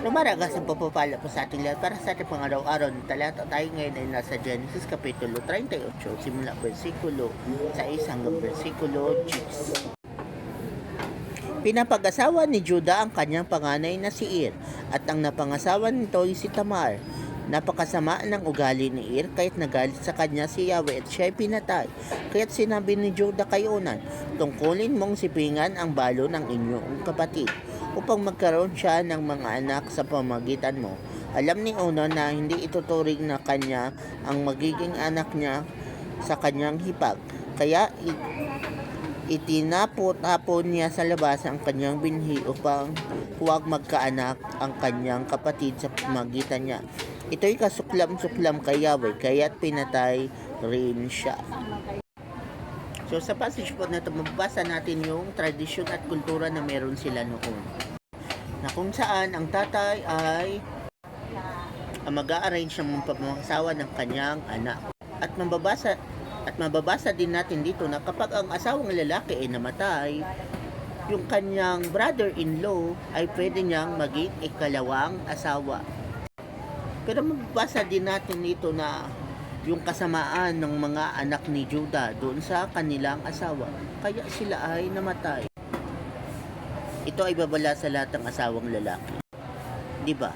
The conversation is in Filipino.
Lumaragas ang pagpapala po sa ating lahat para sa ating pang-araw-araw na talata. Tayo ngayon ay nasa Genesis Kapitulo 38, simula versikulo 6 hanggang versikulo 10. Pinapag-asawa ni Judah ang kanyang panganay na si Ir, at ang napangasawa nito ay si Tamar. Napakasama ng ugali ni Ir, kaya't nagalit sa kanya si Yahweh at siya'y pinatay. Kaya't sinabi ni Judah kay Onan, tungkulin mong sipingan ang balo ng inyong kapatid, upang magkaroon siya ng mga anak sa pamagitan mo. Alam ni Onan na hindi ituturing na kanya ang magiging anak niya sa kanyang hipag, kaya itinapon niya sa labas ang kanyang binhi upang huwag magkaanak ang kanyang kapatid sa pamagitan niya. Ito'y kasuklam-suklam kay Yahweh, kaya't pinatay rin siya. So sa passage po na ito, mababasa natin yung tradisyon at kultura na meron sila noon. Na kung saan ang tatay ay mag-a-arrange ng pagmamasawa ng kanyang anak. At mababasa din natin dito na kapag ang asawang lalaki ay namatay, yung kanyang brother-in-law ay pwede niyang maging ikalawang asawa. Pero mababasa din natin dito na yung kasamaan ng mga anak ni Judah doon sa kanilang asawa, kaya sila ay namatay. Ito ay babala sa lahat ng asawang lalaki, di ba?